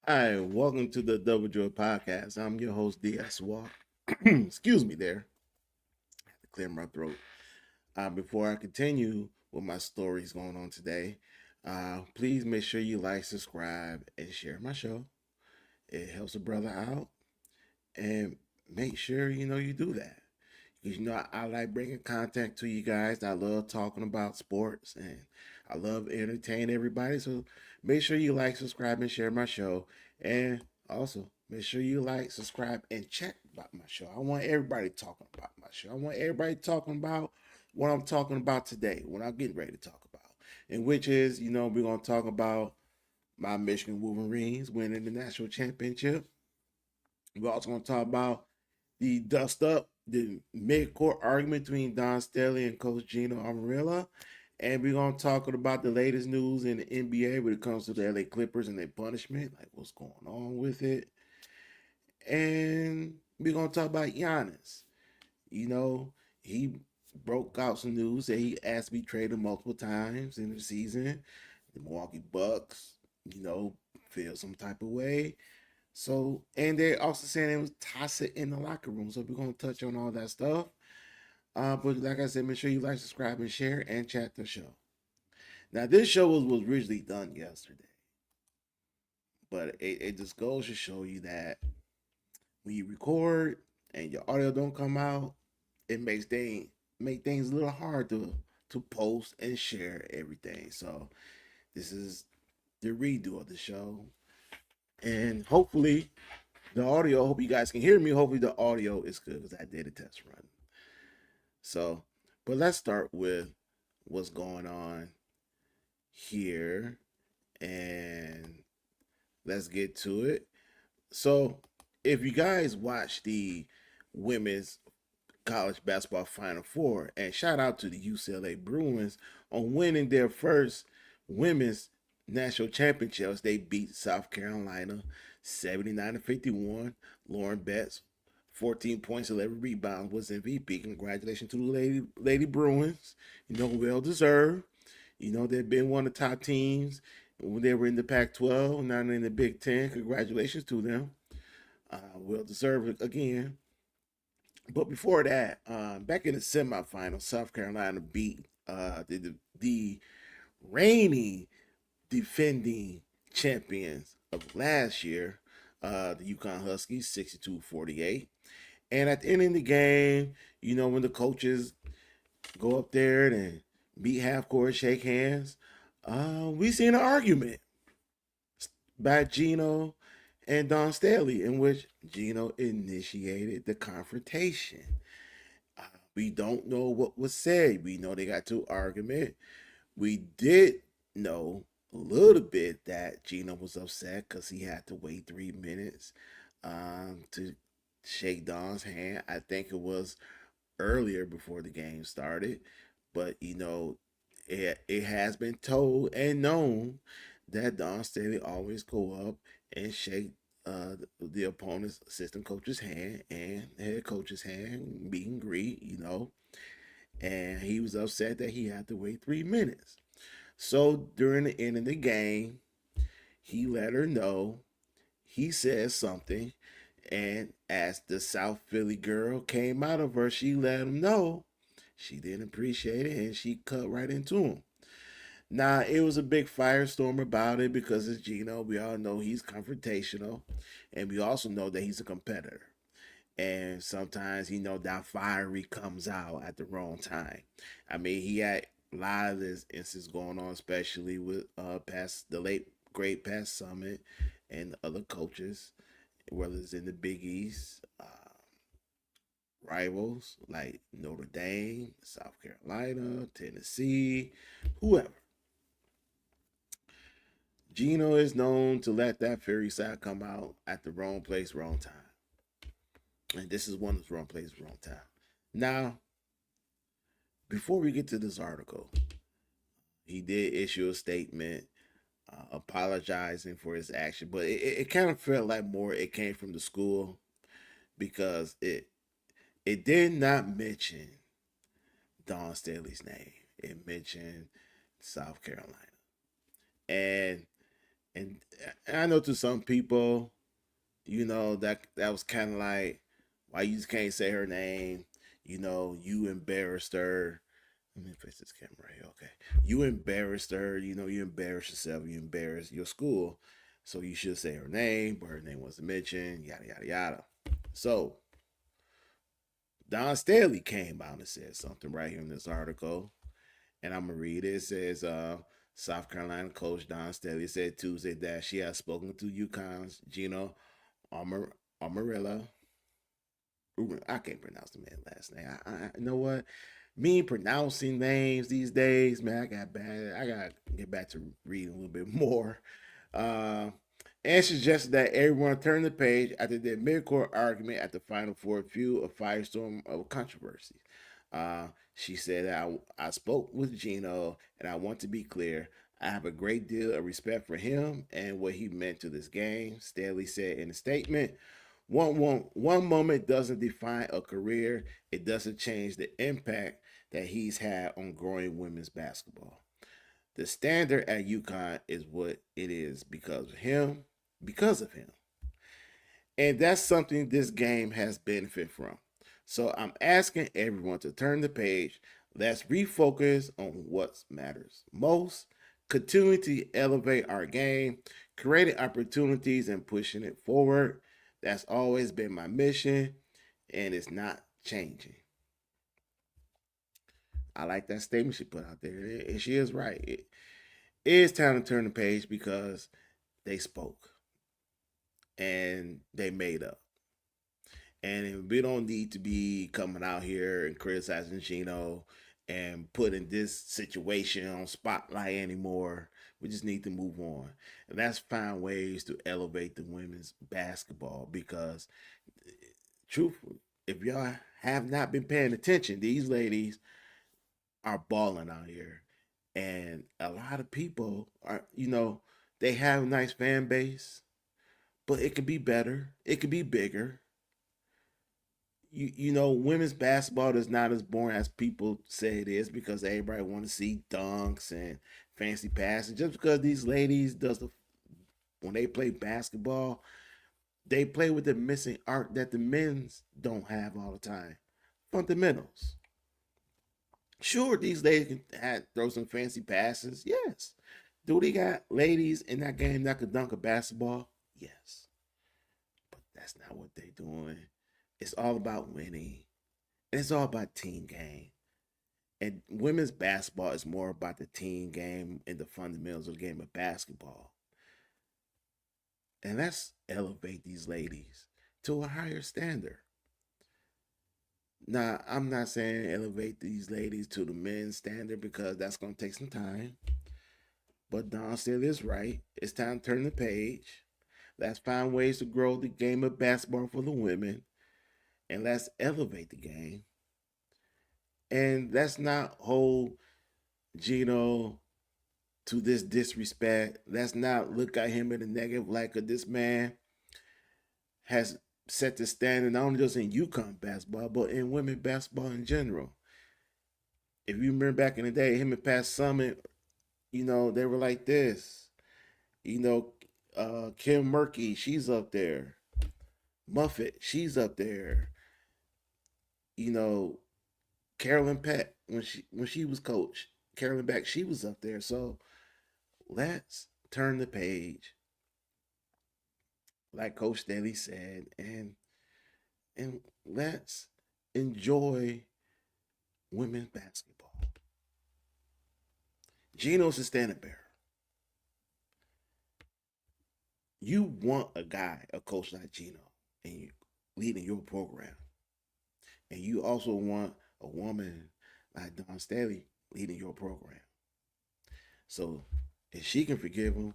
Hi, welcome to the Double Joy Podcast. I'm your host, DS Walk. Excuse me there. I had to clear my throat. Before I continue with my stories going on today, please make sure you like, subscribe, and share my show. It helps a brother out. And make sure you do that. Because I like bringing content to you guys. I love talking about sports and I love entertaining everybody. So make sure you like, subscribe, and share my show. And also make sure you like, subscribe, and check about my show. I want everybody talking about my show. I want everybody talking about what I'm talking about today, what I'm getting ready to talk about. And which is, we're gonna talk about my Michigan Wolverines winning the national championship. We're also gonna talk about the dust up, the mid-court argument between Don Staley and Coach Gino Amarilla. And we're going to talk about the latest news in the NBA when it comes to the LA Clippers and their punishment, like what's going on with it. And we're going to talk about Giannis. You know, he broke out some news that he asked to be traded multiple times in the season. The Milwaukee Bucks, feel some type of way. So, and they're also saying it was toxic in the locker room. So we're gonna touch on all that stuff. But like I said, make sure you like, subscribe, and share, and chat the show. Now, this show was originally done yesterday, but it just goes to show you that when you record and your audio don't come out, it make things a little hard to post and share everything. So this is the redo of the show, and hopefully the audio. Hope you guys can hear me. Hopefully the audio is good because I did a test run. So, but let's start with what's going on here and let's get to it. So, if you guys watch the women's college basketball Final Four, and shout out to the UCLA Bruins on winning their first women's national championships. They beat South Carolina 79 to 51. Lauren Betts, 14 points, 11 rebounds, was MVP. Congratulations to the Lady Bruins. Well deserved. They've been one of the top teams when they were in the Pac 12, now in the Big Ten. Congratulations to them. Well deserved again. But before that, back in the semifinals, South Carolina beat the reigning defending champions of last year, the Yukon Huskies, 62-48. And at the end of the game, when the coaches go up there and meet half court, shake hands, we seen an argument by Gino and Don Staley in which Gino initiated the confrontation. We don't know what was said. We know they got to argument. We did know a little bit that Gino was upset because he had to wait 3 minutes to shake Don's hand. I think it was earlier before the game started, but it has been told and known that Don Staley always go up and shake the opponent's assistant coach's hand and head coach's hand, meet and greet. And he was upset that he had to wait 3 minutes. So during the end of the game, he let her know. He said something, and as the South Philly girl came out of her, she let him know she didn't appreciate it, and she cut right into him. Now it was a big firestorm about it because it's Gino. We all know he's confrontational, and we also know that he's a competitor. And sometimes that fiery comes out at the wrong time. I mean, he had a lot of this instance going on, especially with past the late great past Summit and other coaches, whether it's in the Big East, rivals like Notre Dame, South Carolina, Tennessee, whoever. Gino is known to let that fairy side come out at the wrong place, wrong time. And this is one of the wrong place, wrong time. Now, before we get to this article, he did issue a statement apologizing for his action, but it kind of felt like more it came from the school because it did not mention Don Staley's name. It mentioned South Carolina, and And, I know to some people, that was kind of like, why you just can't say her name? You embarrassed her. Let me fix this camera here. Okay, you embarrassed her. You embarrassed yourself. You embarrassed your school. So you should say her name, but her name wasn't mentioned. Yada yada yada. So Don Staley came out and said something right here in this article, and I'm gonna read it. It says, South Carolina coach Don Staley said Tuesday that she has spoken to UConn's Gino Amarilla. I can't pronounce the man's last name. You know what? Me pronouncing names these days, man, I got bad. I got to get back to reading a little bit more. Uh, and suggested that everyone turn the page after their mid-court argument at the Final Four fueled a firestorm of controversy. She said, I spoke with Gino, and I want to be clear. I have a great deal of respect for him and what he meant to this game, Staley said in a statement. One moment doesn't define a career. It doesn't change the impact that he's had on growing women's basketball. The standard at UConn is what it is because of him. And that's something this game has benefit from. So I'm asking everyone to turn the page. Let's refocus on what matters most. Continuing to elevate our game, creating opportunities and pushing it forward. That's always been my mission, and it's not changing. I like that statement she put out there. And she is right. It is time to turn the page because they spoke and they made up. And we don't need to be coming out here and criticizing Gino and putting this situation on spotlight anymore. We just need to move on. And that's find ways to elevate the women's basketball because truthfully, if y'all have not been paying attention, these ladies are balling out here. And a lot of people are, they have a nice fan base, but it could be better. It could be bigger. Women's basketball is not as boring as people say it is because everybody want to see dunks and fancy passes. Just because these ladies when they play basketball, they play with the missing art that the men's don't have all the time. Fundamentals. Sure, these ladies can throw some fancy passes. Yes. Do they got ladies in that game that could dunk a basketball? Yes. But that's not what they're doing. It's all about winning. It's all about team game. And women's basketball is more about the team game and the fundamentals of the game of basketball. And let's elevate these ladies to a higher standard. Now, I'm not saying elevate these ladies to the men's standard because that's going to take some time. But Don still is right. It's time to turn the page. Let's find ways to grow the game of basketball for the women. And let's elevate the game. And let's not hold Gino to this disrespect. Let's not look at him in a negative like this man has set the standard not only just in UConn basketball, but in women basketball in general. If you remember back in the day, him and Pat Summit, they were like this. You know, Kim Murphy, she's up there. Muffet, she's up there. You know, Carolyn Peck, when she was coach, Carolyn Beck, she was up there. So let's turn the page, like Coach Daly said, and let's enjoy women's basketball. Gino's a standing bearer. You want a coach like Gino, and you leading your program, and you also want a woman like Don Staley leading your program. So if she can forgive him,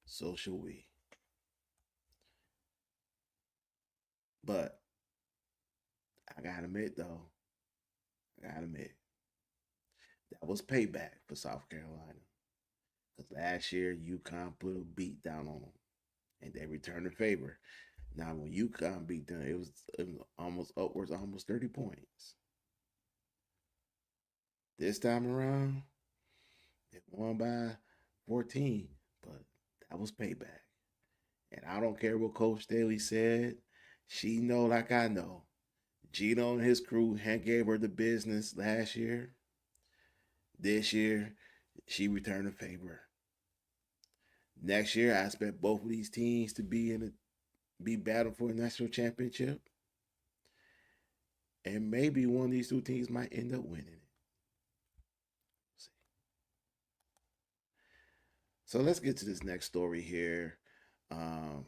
so shall we. But I gotta admit though, I gotta admit, that was payback for South Carolina. Because last year UConn put a beat down on them. And they returned the favor. Now when UConn beat them, it was almost upwards, almost 30 points. This time around, they won by 14. but that was payback. And I don't care what Coach Staley said. She know like I know. Gino and his crew had gave her the business last year. This year, she returned the favor. Next year, I expect both of these teams to be battling for a national championship, and maybe one of these two teams might end up winning it. So let's get to this next story here. Um,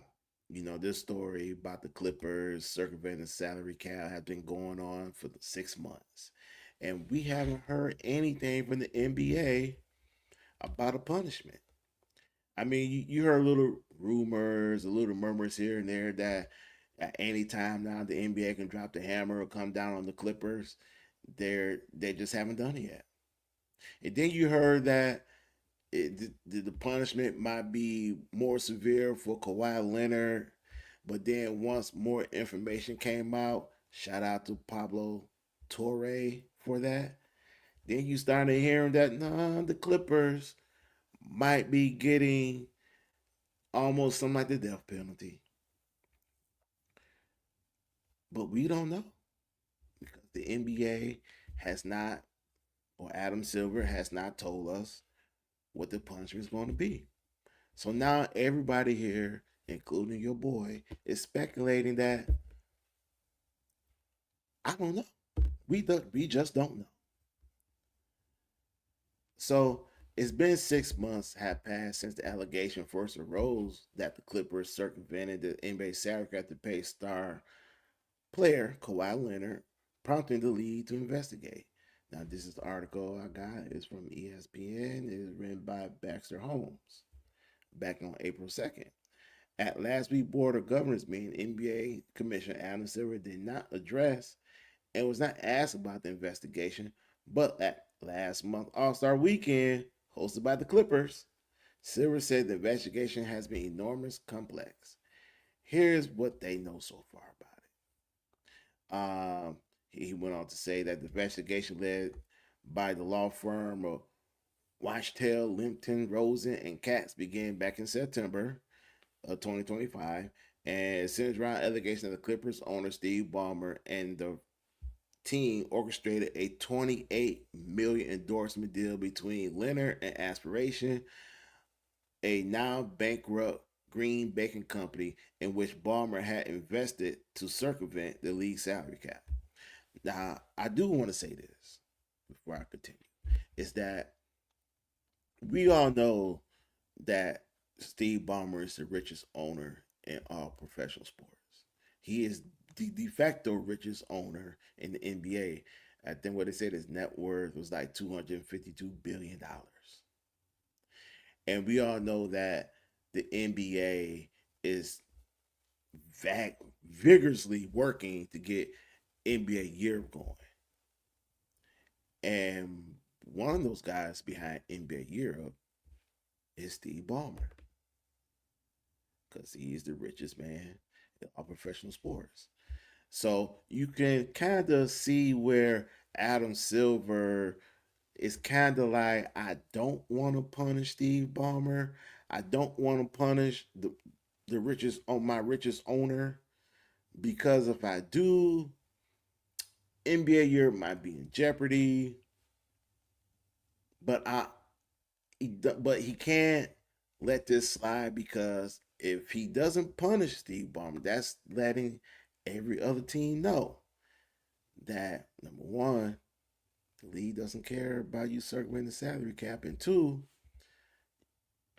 this story about the Clippers circumventing the salary cap has been going on for 6 months, and we haven't heard anything from the NBA about a punishment. I mean, you heard little rumors, a little murmurs here and there that at any time now the NBA can drop the hammer or come down on the Clippers. They just haven't done it yet. And then you heard that the punishment might be more severe for Kawhi Leonard, but then once more information came out, shout out to Pablo Torre for that. Then you started hearing that nah, the Clippers might be getting almost something like the death penalty. But we don't know because the NBA has not, or Adam Silver has not told us what the punishment is going to be. So now everybody here, including your boy, is speculating that I don't know. We just don't know. So it's been 6 months have passed since the allegation first arose that the Clippers circumvented the NBA salary cap to pay star player Kawhi Leonard, prompting the league to investigate. Now, this is the article I got. It's from ESPN. It is written by Baxter Holmes back on April 2nd. At last week's Board of Governors meeting, NBA Commissioner Adam Silver did not address and was not asked about the investigation, but at last month All-Star Weekend, hosted by the Clippers, Silver said the investigation has been enormous, complex. Here's what they know so far about it. He went on to say that the investigation led by the law firm of Wachtel, Limpton, Rosen, and Katz began back in September of 2025 and centers around allegations that the Clippers owner Steve Ballmer and the team orchestrated a 28 million endorsement deal between Leonard and Aspiration, a now bankrupt green baking company in which Ballmer had invested to circumvent the league salary cap. Now, I do want to say this before I continue. Is that we all know that Steve Ballmer is the richest owner in all professional sports. He is the de facto richest owner in the NBA. I think what they said his net worth was like $252 billion. And we all know that the NBA is vigorously working to get NBA year going. And one of those guys behind NBA Europe is Steve Ballmer because he is the richest man in all professional sports. So you can kind of see where Adam Silver is kind of like, I don't want to punish Steve Ballmer. I don't want to punish the richest on my richest owner because if I do, NBA Europe might be in jeopardy. But he can't let this slide because if he doesn't punish Steve Ballmer, that's letting every other team know that number one, the league doesn't care about you circling the salary cap, and two,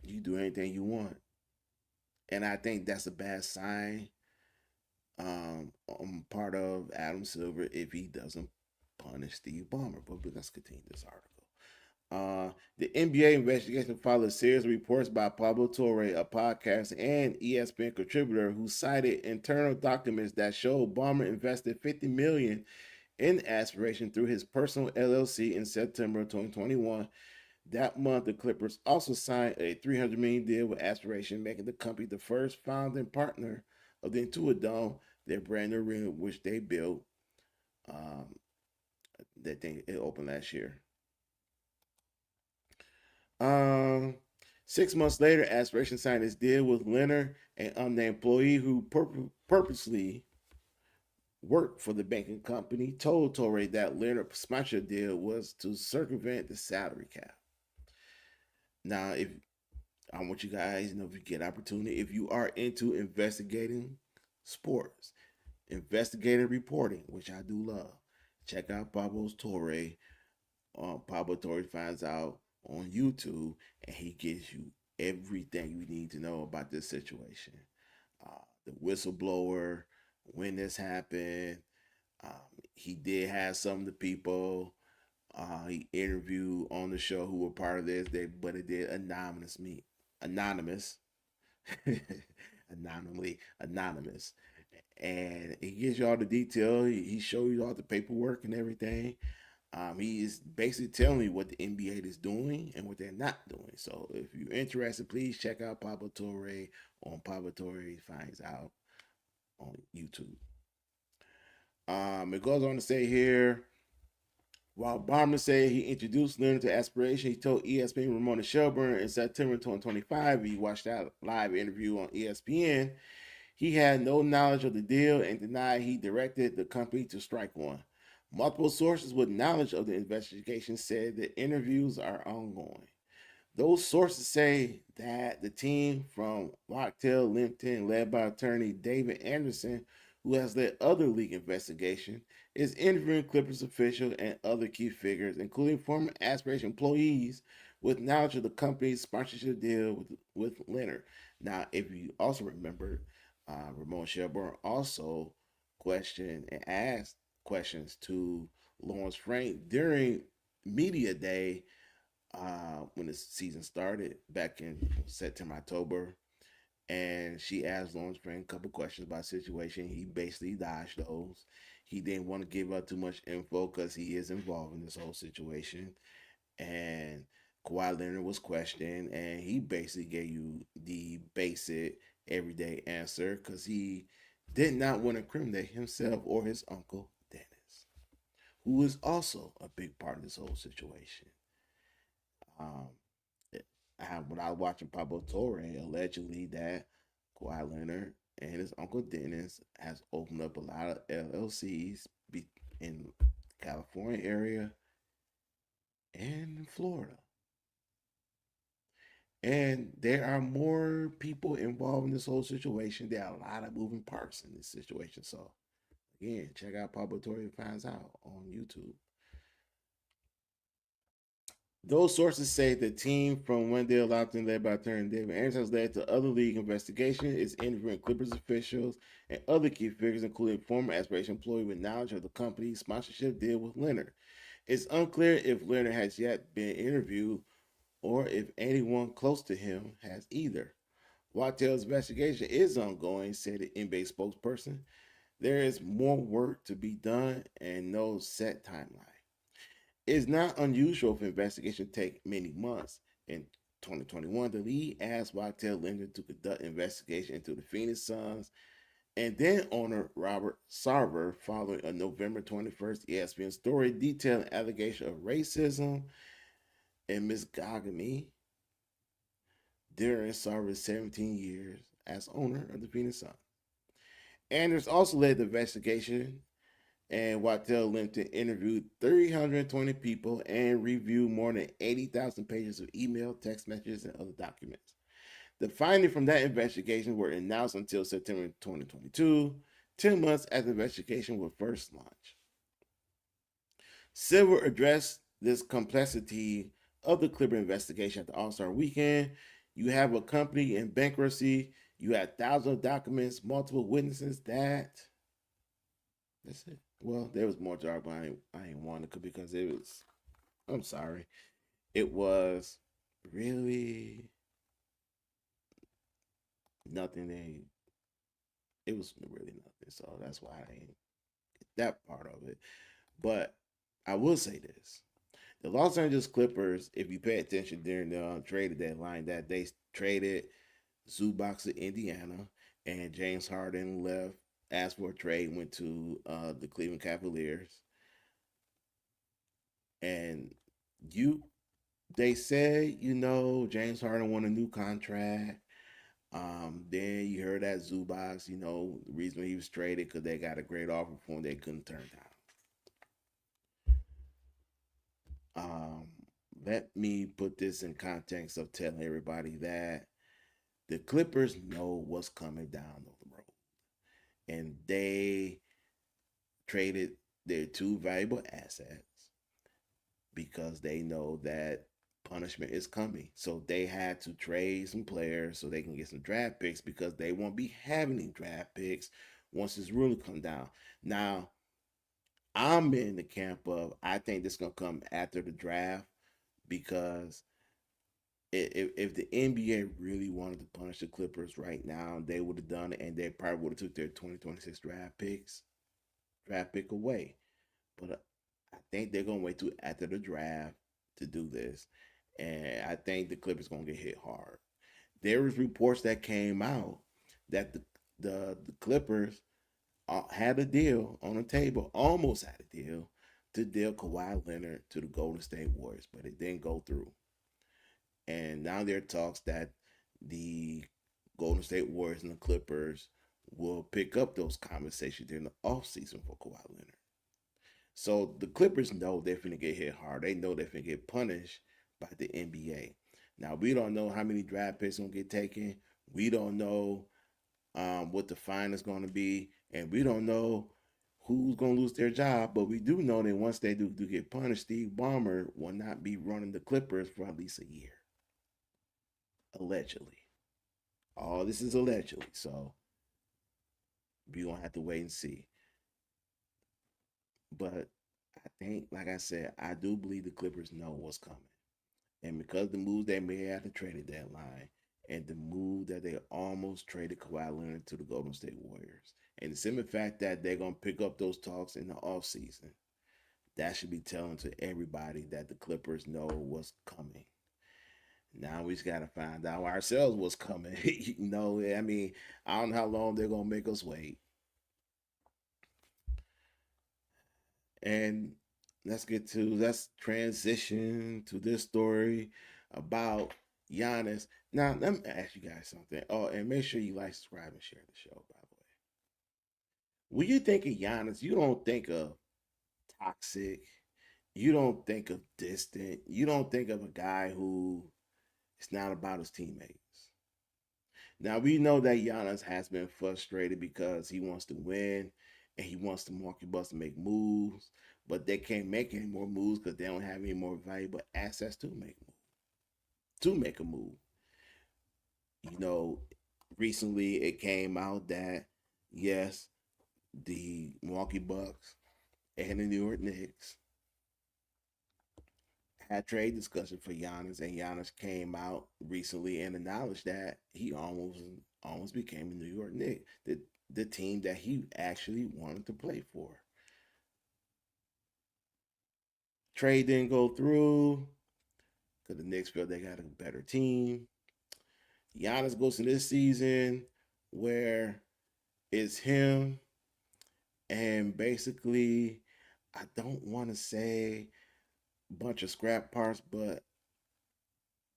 you do anything you want. And I think that's a bad sign on part of Adam Silver if he doesn't punish Steve Ballmer. But let's continue this article. The NBA investigation followed a series of reports by Pablo Torre, a podcaster and ESPN contributor, who cited internal documents that showed Ballmer invested $50 million in Aspiration through his personal LLC in September 2021. That month, the Clippers also signed a $300 million deal with Aspiration, making the company the first founding partner of the Intuit their brand new arena, which they built. Um, that thing it opened last year. Um, 6 months later, Aspiration signed his deal with Leonard, an unnamed employee who purposely worked for the banking company, told Torre that Leonard's sponsorship deal was to circumvent the salary cap. Now, if I want you guys, if you get opportunity, if you are into investigating sports, investigative reporting, which I do love, check out Pablo's Torre. Pablo Torre finds out on YouTube, and he gives you everything you need to know about this situation. The whistleblower, when this happened. He did have some of the people he interviewed on the show who were part of this, but it did anonymous, anonymous, and he gives you all the detail. He shows you all the paperwork and everything. He is basically telling you what the NBA is doing and what they're not doing. So if you're interested, please check out Pablo Torre on Pablo Torre Finds Out on YouTube. It goes on to say here, while Bomber said he introduced Leonard to Aspiration, he told ESPN Ramona Shelburne in September 2025, he watched that live interview on ESPN, he had no knowledge of the deal and denied he directed the company to strike one. Multiple sources with knowledge of the investigation said the interviews are ongoing. Those sources say that the team from Locktail Limpton, led by attorney David Anderson, who has led other league investigations, is interviewing Clippers officials and other key figures, including former Aspiration employees, with knowledge of the company's sponsorship deal with Leonard. Now, if you also remember, Ramon Shelburne also questioned and asked questions to Lawrence Frank during media day when the season started back in September, October. And she asked Lawrence Frank a couple questions about the situation. He basically dodged those. He didn't want to give up too much info because he is involved in this whole situation. And Kawhi Leonard was questioned, and he basically gave you the basic everyday answer because he did not want to incriminate himself or his uncle Dennis, who is also a big part of this whole situation. Um, when I was watching Pablo Torre, allegedly that Kawhi Leonard and his uncle Dennis has opened up a lot of LLCs in California area and in Florida. And there are more people involved in this whole situation. There are a lot of moving parts in this situation. So again, check out Pablo Torre Finds Out on YouTube. Those sources say the team from Wendell Lopton, led by attorney David Anderson, has led to other league investigations. It's interviewing Clippers officials and other key figures, including former Aspiration employee with knowledge of the company's sponsorship deal with Leonard. It's unclear if Leonard has yet been interviewed or if anyone close to him has either. Wattell's investigation is ongoing, said the NBA spokesperson. There is more work to be done and no set timeline. It's not unusual for investigation to take many months. In 2021, the league asked Wachtell Leonard to conduct investigation into the Phoenix Suns and then owner Robert Sarver following a November 21st ESPN story detailing allegations of racism and misogamy during Sarver's 17 years as owner of the Phoenix Suns. Anders also led the investigation, and Wachtell Limpton interviewed 320 people and reviewed more than 80,000 pages of email, text messages, and other documents. The findings from that investigation were announced until September 2022, 10 months after the investigation was first launched. Silver addressed this complexity of the Clipper investigation at the All-Star weekend. You have a company in bankruptcy. You have thousands of documents, multiple witnesses. That's it. Well, there was more to our, but I ain't want to because it was. I'm sorry. It was really nothing. It was really nothing. So that's why I ain't that part of it. But I will say this: the Los Angeles Clippers, if you pay attention during the trade deadline, that they traded Zubac to Indiana, and James Harden left, asked for a trade, went to the Cleveland Cavaliers, and you They said, James Harden won a new contract. Then you heard that Zubac, the reason he was traded because they got a great offer for him they couldn't turn down. Let me put this in context of telling everybody that the Clippers know what's coming down the road, and they traded their two valuable assets because they know that punishment is coming. So they had to trade some players so they can get some draft picks because they won't be having any draft picks once this ruling come down. Now, I'm in the camp of I think this is gonna come after the draft because if the NBA really wanted to punish the Clippers right now, they would have done it, and they probably would have took their 2026 draft pick away. But I think they're gonna wait till after the draft to do this, and I think the Clippers gonna get hit hard. There was reports that came out that the Clippers had a deal on the table, almost had a deal to deal Kawhi Leonard to the Golden State Warriors, but it didn't go through. And now there are talks that the Golden State Warriors and the Clippers will pick up those conversations during the offseason for Kawhi Leonard. So the Clippers know they're going to get hit hard. They know they're going to get punished by the NBA. Now, we don't know how many draft picks going to get taken. We don't know what the fine is going to be. And we don't know who's going to lose their job. But we do know that once they do get punished, Steve Ballmer will not be running the Clippers for at least a year. Allegedly. All this is allegedly. So we're going to have to wait and see. But I think, like I said, I do believe the Clippers know what's coming. And because the moves they made at the trading deadline and the move that they almost traded Kawhi Leonard to the Golden State Warriors, and the simple fact that they're going to pick up those talks in the offseason, that should be telling to everybody that the Clippers know what's coming. Now we just got to find out ourselves what's coming. I mean, I don't know how long they're going to make us wait. And let's transition to this story about Giannis. Now, let me ask you guys something. Oh, and make sure you like, subscribe, and share the show, by the way. When you think of Giannis, you don't think of toxic. You don't think of distant. You don't think of a guy who is not about his teammates. Now, we know that Giannis has been frustrated because he wants to win and he wants the Milwaukee Bucks to make moves, but they can't make any more moves because they don't have any more valuable assets to make a move. You know, recently it came out that yes, the Milwaukee Bucks and the New York Knicks had trade discussion for Giannis, and Giannis came out recently and acknowledged that he almost became a New York Knicks, the team that he actually wanted to play for. Trade didn't go through because the Knicks felt they got a better team. Giannis goes to this season where it's him and basically, I don't want to say a bunch of scrap parts, but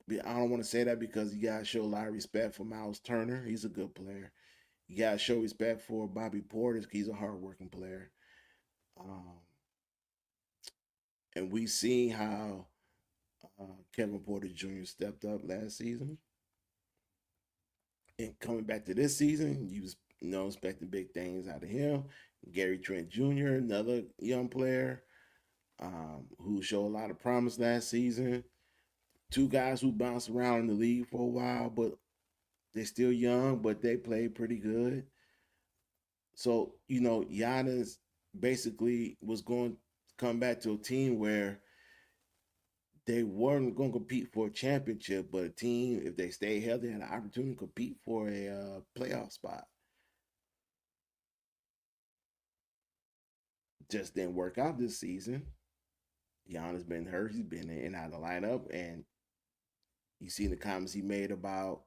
I don't want to say that because you got to show a lot of respect for Miles Turner. He's a good player. You got to show respect for Bobby Portis. He's a hardworking player. Um, and we seen how Kevin Porter Jr. stepped up last season. And coming back to this season, you was expecting big things out of him. Gary Trent Jr., another young player who showed a lot of promise last season. Two guys who bounced around in the league for a while, but they're still young, but they play pretty good. So, Giannis basically was going to come back to a team where they weren't going to compete for a championship, but a team, if they stay healthy, had an opportunity to compete for a playoff spot. Just didn't work out this season. Giannis been hurt. He's been in and out of the lineup, and you see the comments he made about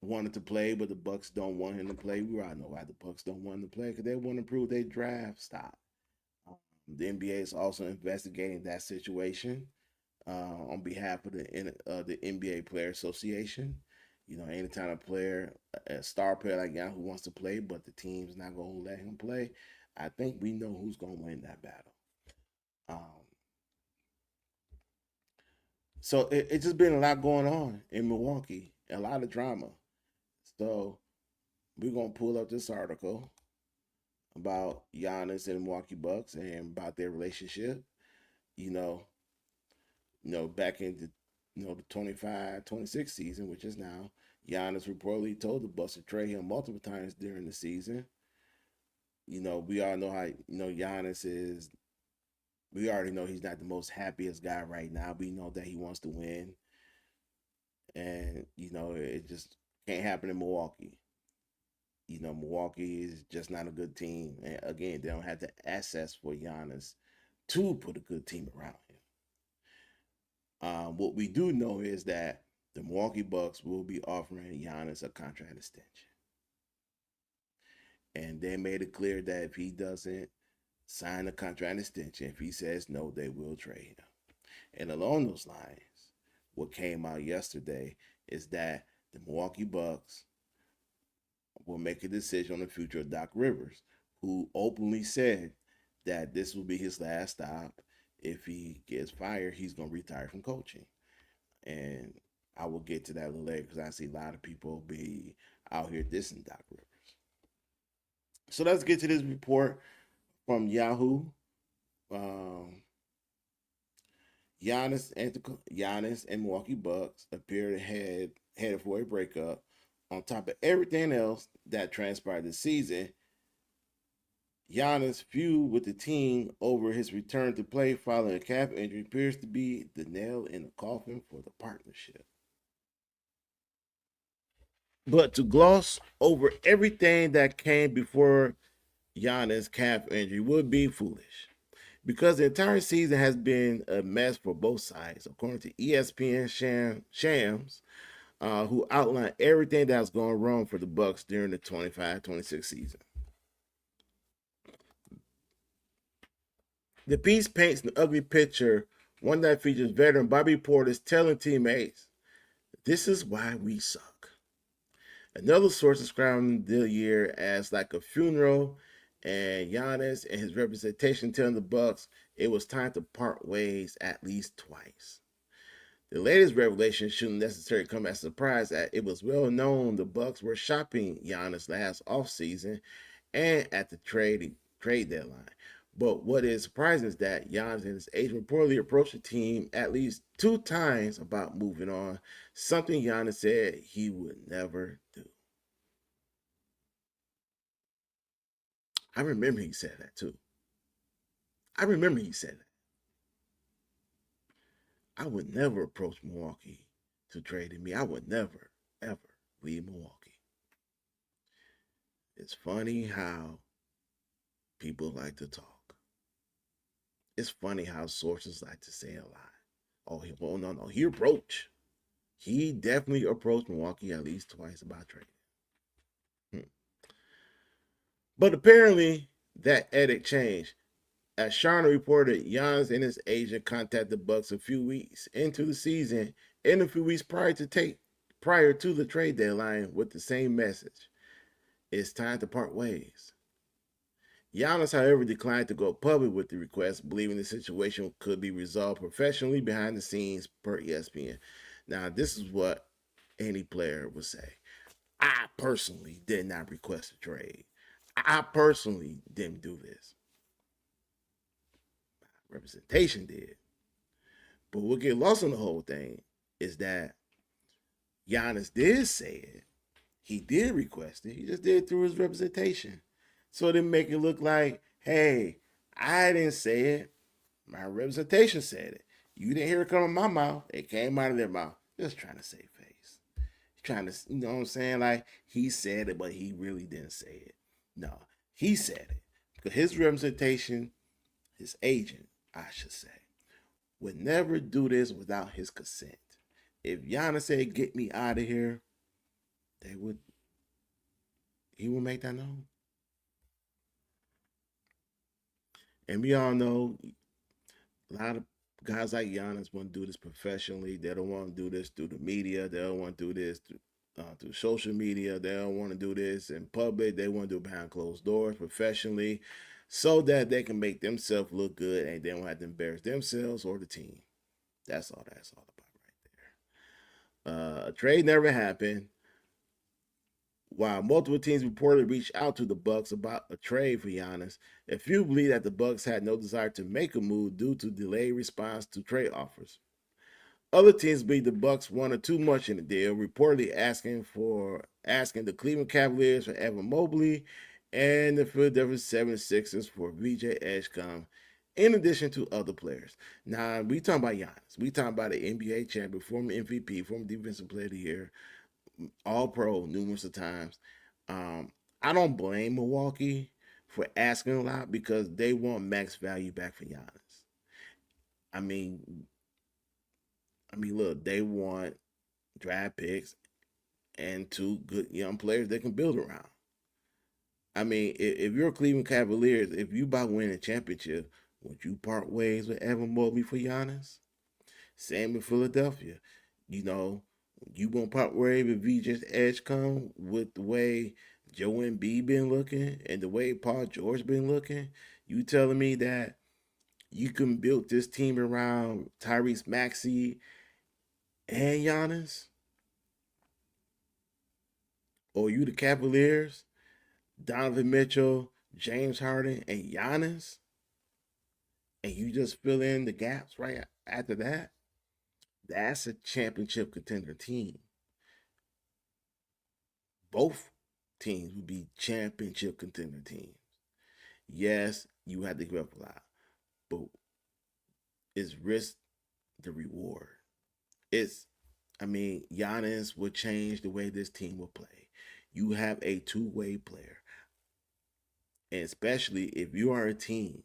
wanted to play, but the Bucks don't want him to play. We all know why the Bucks don't want him to play because they want to prove their draft stock. The NBA is also investigating that situation. on behalf of the NBA Player Association. Anytime a player, a star player like Yahoo wants to play, but the team's not going to let him play, I think we know who's going to win that battle. Um, so it's just been a lot going on in Milwaukee, a lot of drama. So we're going to pull up this article about Giannis and the Milwaukee Bucks and about their relationship. You know, back in the 25-26 season, which is now, Giannis reportedly told the Bucks to trade him multiple times during the season. We all know how Giannis is. We already know he's not the most happiest guy right now. We know that he wants to win, and it just can't happen in Milwaukee. Milwaukee is just not a good team, and again, they don't have the assets for Giannis to put a good team around him. What we do know is that the Milwaukee Bucks will be offering Giannis a contract extension. And they made it clear that if he doesn't sign a contract extension, if he says no, they will trade him. And along those lines, what came out yesterday is that the Milwaukee Bucks will make a decision on the future of Doc Rivers, who openly said that this will be his last stop. If he gets fired, he's going to retire from coaching. And I will get to that a little later because I see a lot of people be out here dissing Doc Rivers. So let's get to this report from Yahoo. Um, Giannis and Milwaukee Bucks appear to headed for a breakup. On top of everything else that transpired this season, Giannis' feud with the team over his return to play following a calf injury appears to be the nail in the coffin for the partnership. But to gloss over everything that came before Giannis' calf injury would be foolish, because the entire season has been a mess for both sides, according to ESPN Shams, who outlined everything that was going wrong for the Bucks during the 25-26 season. The piece paints an ugly picture, one that features veteran Bobby Portis telling teammates, "This is why we suck." Another source describing the year as like a funeral, and Giannis and his representation telling the Bucks it was time to part ways at least twice. The latest revelation shouldn't necessarily come as a surprise, as it was well known the Bucks were shopping Giannis last offseason and at the trade deadline. But what is surprising is that Giannis and his agent reportedly approached the team at least 2 times about moving on, something Giannis said he would never do. I remember he said that too. I remember he said that. I would never approach Milwaukee to trade in me. I would never, ever leave Milwaukee. It's funny how people like to talk. It's funny how sources like to say a lot. Oh, no. He definitely approached Milwaukee at least twice about trading. But apparently that edict changed. As Sharna reported, Giannis and his agent contacted the Bucks a few weeks into the season and a few weeks prior to the trade deadline with the same message. It's time to part ways. Giannis, however, declined to go public with the request, believing the situation could be resolved professionally behind the scenes per ESPN. Now, this is what any player would say. I personally did not request a trade. I personally didn't do this. Representation did. But what get lost in the whole thing is that Giannis did say it. He did request it. He just did it through his representation. So it didn't make it look like, hey, I didn't say it. My representation said it. You didn't hear it come out of my mouth. It came out of their mouth. Just trying to save face. Trying to, you know what I'm saying? Like, he said it, but he really didn't say it. No, he said it. Because his representation, his agent, I should say, would never do this without his consent. If Giannis said, "Get me out of here," they would. He would make that known. And we all know a lot of Guys like Giannis want to do this professionally. They don't want to do this through the media. They don't want to do this through social media. They don't want to do this in public. They want to do it behind closed doors professionally so that they can make themselves look good and they don't have to embarrass themselves or the team. That's all about right there. A trade never happened. While multiple teams reportedly reached out to the Bucks about a trade for Giannis, a few believe that the Bucks had no desire to make a move due to delayed response to trade offers. Other teams believe the Bucks wanted too much in the deal, reportedly asking the Cleveland Cavaliers for Evan Mobley and the Philadelphia 76ers for VJ Edgecombe, in addition to other players. Now we talking about Giannis. We talking about an NBA champion, former MVP, former Defensive Player of the Year, All Pro numerous of times. I don't blame Milwaukee for asking a lot because they want max value back for Giannis. I mean, look, they want draft picks and two good young players they can build around. I mean, if you're Cleveland Cavaliers, if you about to win a championship, would you part ways with Evan Mobley for Giannis? Same in Philadelphia. You know, you gonna part ways with VJ's edge come with the way Joe Embiid been looking and the way Paul George been looking. You telling me that you can build this team around Tyrese Maxey and Giannis? Or you the Cavaliers, Donovan Mitchell, James Harden, and Giannis, and you just fill in the gaps right after that? That's a championship contender team. Both teams would be championship contender teams. Yes, you had to give up a lot, but it's risk the reward. It's, Giannis would change the way this team will play. You have a two-way player, and especially if you are a team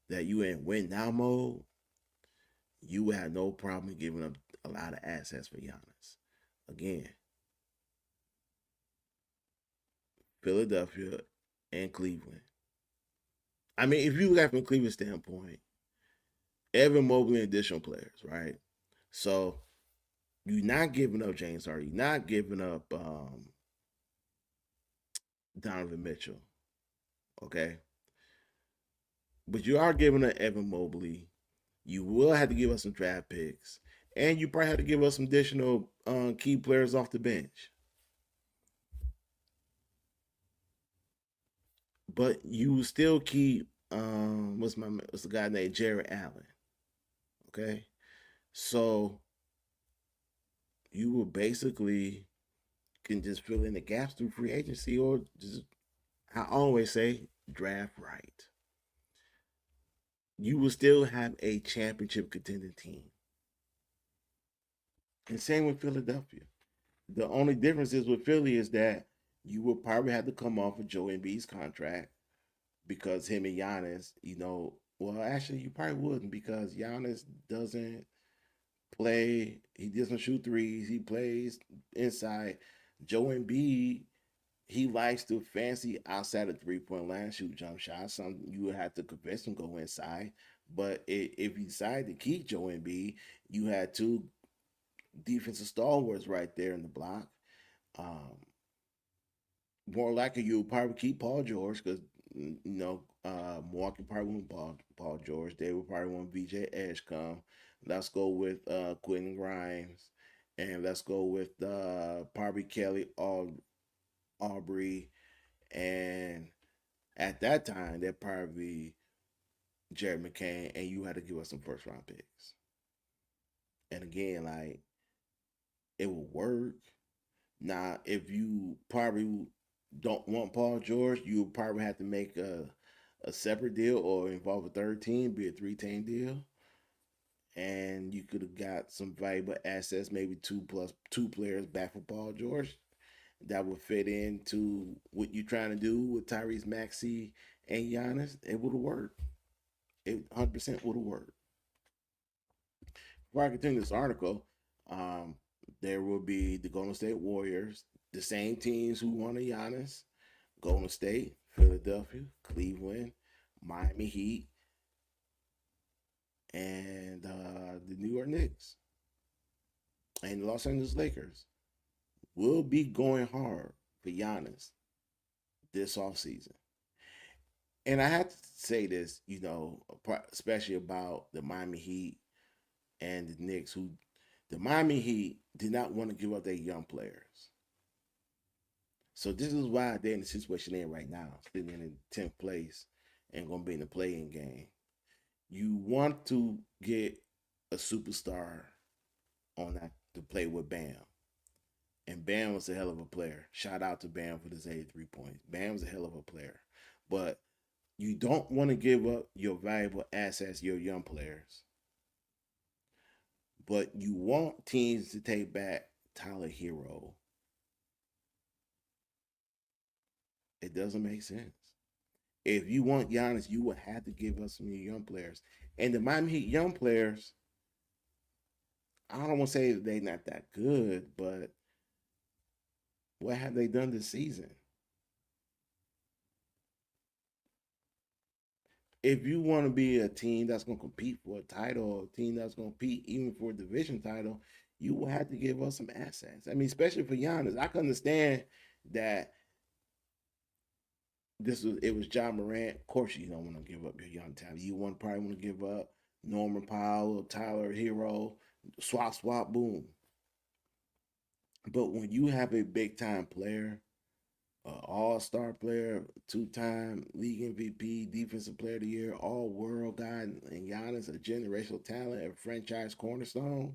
that you in win now mode, you would have no problem giving up a lot of assets for Giannis. Again, Philadelphia and Cleveland. If you look at it from Cleveland standpoint, Evan Mobley and additional players, right? So you're not giving up James Harden. You're not giving up Donovan Mitchell, okay? But you are giving up Evan Mobley. You will have to give us some draft picks, and you probably have to give us some additional key players off the bench. But you still keep what's the guy named Jared Allen, okay? So you will basically can just fill in the gaps through free agency or just, I always say, draft right. You will still have a championship contending team. And same with Philadelphia. The only difference is with Philly is that you will probably have to come off of Joe Embiid's contract because him and Giannis, well, actually, you probably wouldn't because Giannis doesn't play. He doesn't shoot threes. He plays inside. Joe Embiid, he likes to fancy outside the 3 point line, shoot jump shots. Some you would have to convince him go inside. But if you decide to keep Joe Embiid, you had two defensive stalwarts right there in the block. Um, More likely you'll probably keep Paul George because Milwaukee probably want Paul George. They will probably want VJ Edgecombe. Let's go with Quentin Grimes, and let's go with probably Kelly Aubrey, and at that time they'd probably be Jared McCain, and you had to give us some first round picks. And again, like it will work. Now, if you probably don't want Paul George, you would probably have to make a separate deal or involve a third team, be a 3 team deal. And you could have got some valuable assets, maybe 2 plus 2 players back for Paul George that would fit into what you're trying to do with Tyrese Maxey and Giannis. It would have worked. It 100% would have worked. Before I continue this article, um, there will be the Golden State Warriors, the same teams who won the Giannis, Golden State, Philadelphia, Cleveland, Miami Heat, and the New York Knicks and the Los Angeles Lakers will be going hard for Giannis this offseason. And I have to say this, especially about the Miami Heat and the Knicks, who the Miami Heat did not want to give up their young players. So this is why they're in the situation they're in right now, sitting in 10th place and going to be in the play-in game. You want to get a superstar on that to play with Bam. And Bam was a hell of a player. Shout out to Bam for this 83 points. Bam was a hell of a player. But you don't want to give up your valuable assets, your young players. But you want teams to take back Tyler Hero. It doesn't make sense. If you want Giannis, you would have to give us some of your young players. And the Miami Heat young players, I don't want to say they're not that good, but what have they done this season? If you want to be a team that's going to compete for a title, a team that's going to compete even for a division title, you will have to give us some assets. I mean, especially for Giannis. I can understand that it was John Morant. Of course, you don't want to give up your young talent. You probably want to give up Norman Powell, Tyler Hero, swap, boom. But when you have a big time player, all-star player, two-time league MVP, defensive player of the year, all-world guy, and Giannis, a generational talent, a franchise cornerstone,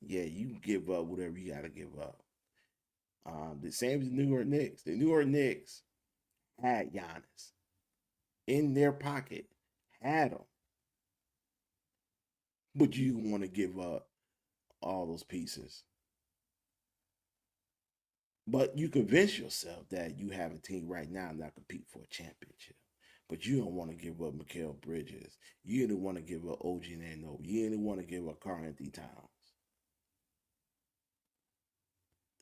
yeah, you give up whatever you got to give up. The same as the New York Knicks. The New York Knicks had Giannis in their pocket, had him, but you want to give up all those pieces. But you convince yourself that you have a team right now that compete for a championship. But you don't want to give up Mikal Bridges. You didn't want to give up OG Nano. You didn't want to give up Karl-Anthony Towns.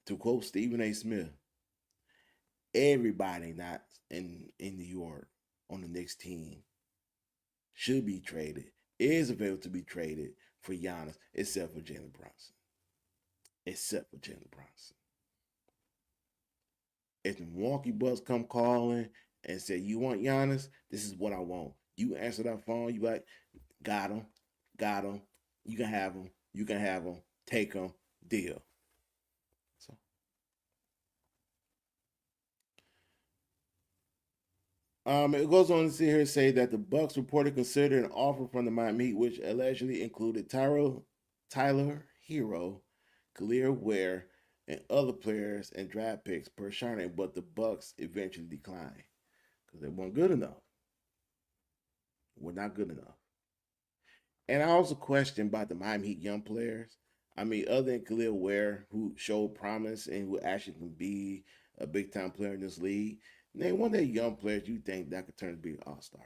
To quote Stephen A. Smith, everybody not in New York on the next team should be traded, is available to be traded for Giannis, except for Jalen Brunson. Except for Jalen Brunson. If the Milwaukee Bucks come calling and say, you want Giannis, this is what I want. You answer that phone, you like, got him, got him, you can have him, you can have him, take him, deal. So it goes on to see here say that the Bucks reported considered an offer from the Miami Heat, which allegedly included Tyler Hero, Khalil Ware, and other players and draft picks per Charlotte, but the Bucks eventually declined because they weren't good enough. Were not good enough. And I also question about the Miami Heat young players. I mean, other than Khalil Ware, who showed promise and who actually can be a big time player in this league, name one of the young players you think that could turn to be an all star.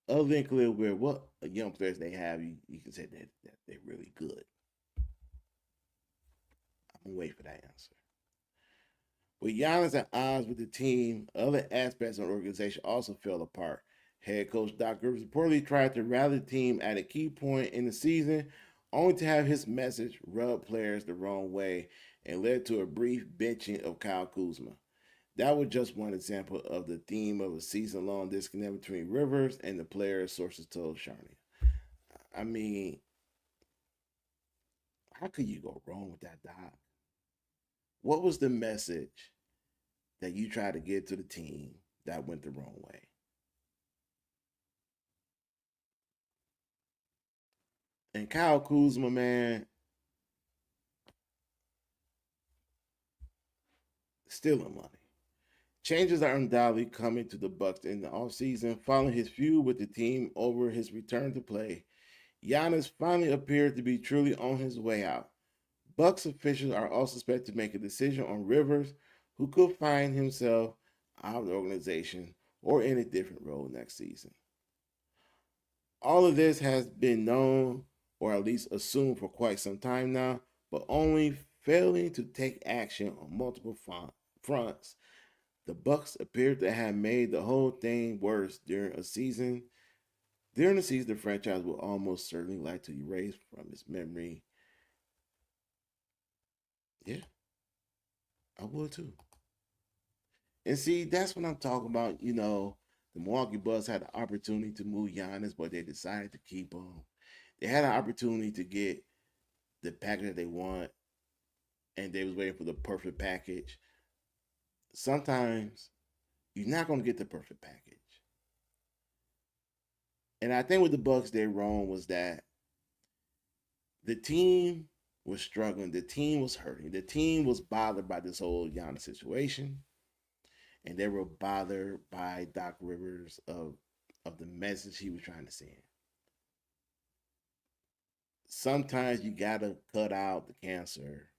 Other than Khalil Ware, what young players they have, you can say that they're really good. I'm gonna wait for that answer. With Giannis at odds with the team, other aspects of the organization also fell apart. Head coach Doc Rivers reportedly tried to rally the team at a key point in the season, only to have his message rub players the wrong way and led to a brief benching of Kyle Kuzma. That was just one example of the theme of a season-long disconnect between Rivers and the players, sources told Sharney. I mean, how could you go wrong with that, Doc? What was the message that you tried to get to the team that went the wrong way? And Kyle Kuzma, man, stealing money. Changes are undoubtedly coming to the Bucks in the offseason following his feud with the team over his return to play. Giannis finally appeared to be truly on his way out. Bucks officials are also expected to make a decision on Rivers, who could find himself out of the organization or in a different role next season. All of this has been known or at least assumed for quite some time now, but only failing to take action on multiple fronts. The Bucks appear to have made the whole thing worse during a season During the season, the franchise will almost certainly like to erase from its memory. Yeah, I would too. And see, that's what I'm talking about. The Milwaukee Bucks had the opportunity to move Giannis, but they decided to keep him. They had an opportunity to get the package that they want, and they was waiting for the perfect package. Sometimes you're not going to get the perfect package. And I think what the Bucks did wrong was that the team was struggling. The team was hurting. The team was bothered by this whole Giannis situation, and they were bothered by Doc Rivers of the message he was trying to send. Sometimes you gotta cut out the cancer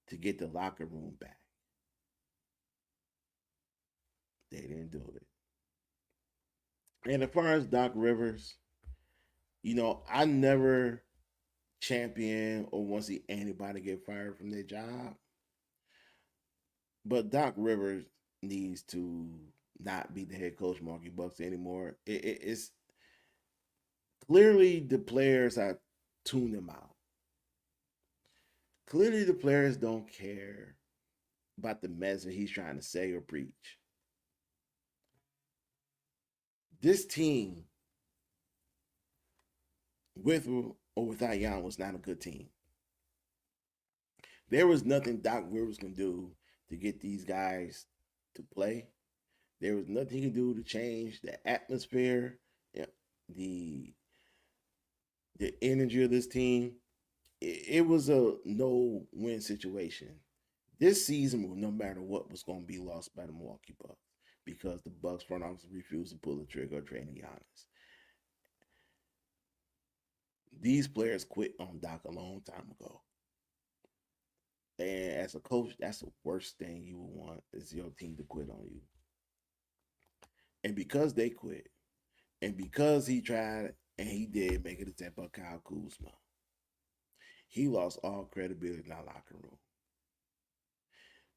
to get the locker room back. They didn't do it. And as far as Doc Rivers, I never champion or want to see anybody get fired from their job. But Doc Rivers needs to not be the head coach of Milwaukee Bucks anymore. It's clearly the players have tuned him out. Clearly the players don't care about the message he's trying to say or preach. This team, with or without Jan, was not a good team. There was nothing Doc Rivers can do to get these guys to play. There was nothing he can do to change the atmosphere, the the energy of this team. It was a no-win situation. This season, no matter what, was going to be lost by the Milwaukee Bucks because the Bucks front office refused to pull the trigger trading Giannis. These players quit on Doc a long time ago. And as a coach, that's the worst thing you would want is your team to quit on you. And because they quit, and because he tried and he did make an attempt on Kyle Kuzma, he lost all credibility in our locker room.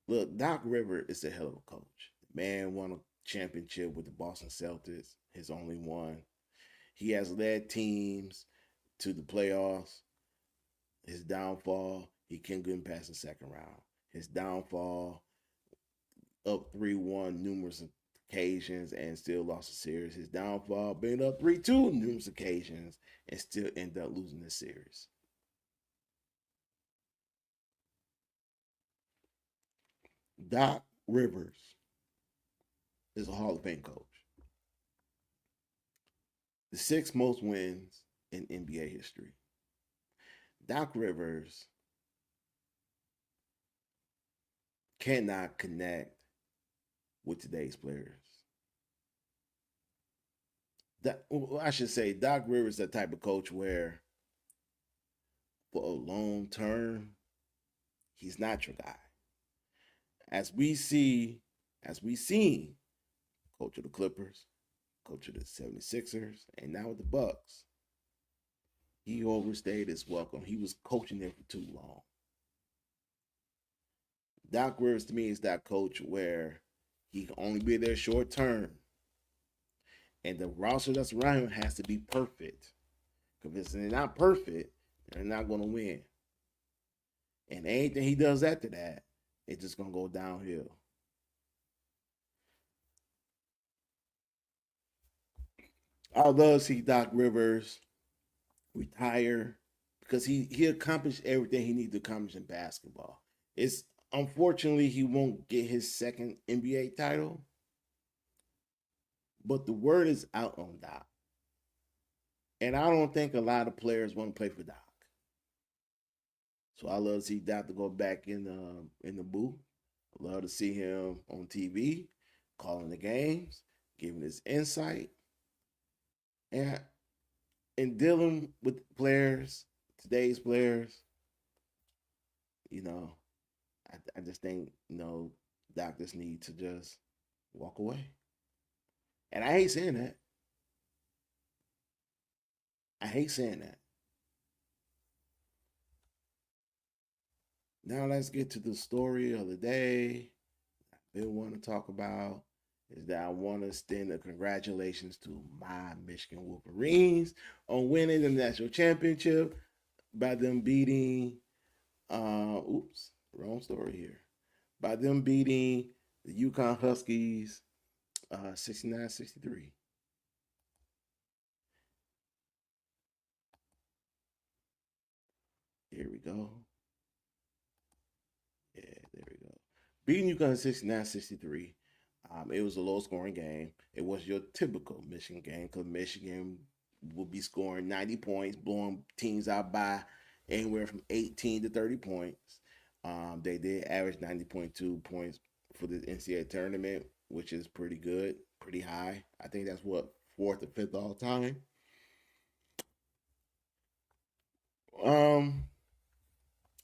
Look, Doc Rivers is a hell of a coach. The man won a championship with the Boston Celtics, his only one. He has led teams to the playoffs. His downfall, he couldn't get past the second round. His downfall, up 3-1 numerous occasions and still lost the series. His downfall, being up 3-2 numerous occasions and still end up losing the series. Doc Rivers is a Hall of Fame coach. The sixth most wins in NBA history. Doc Rivers cannot connect with today's players. I should say Doc Rivers is the type of coach where for a long term, he's not your guy. As we see, as we seen, coach of the Clippers, coach of the 76ers, and now with the Bucks, he overstayed his welcome. He was coaching there for too long. Doc Rivers to me is that coach where he can only be there short term. And the roster that's around him has to be perfect. Because if they're not perfect, they're not going to win. And anything he does after that, it's just going to go downhill. I would love to see Doc Rivers retire because he accomplished everything he needed to accomplish in basketball. It's unfortunately he won't get his second NBA title, but the word is out on Doc. And I don't think a lot of players want to play for Doc. So I love to see Doc to go back in the booth. I love to see him on TV, calling the games, giving his insight, and in dealing with players, today's players. You know, I just think Doc just need to just walk away. And I hate saying that. I hate saying that. Now let's get to the story of the day I've been wanting to talk about. is that I want to extend a congratulations to my Michigan Wolverines on winning the national championship by them beating oops, wrong story here. By them beating the Yukon Huskies 69-63. Here we go. Yeah, there we go. Beating UConn 69-63. It was a low scoring game. It was your typical Michigan game because Michigan would be scoring 90 points, blowing teams out by anywhere from 18 to 30 points. They did average 90.2 points for the NCAA tournament, which is pretty good, pretty high. I think that's what, fourth or fifth all time. Um,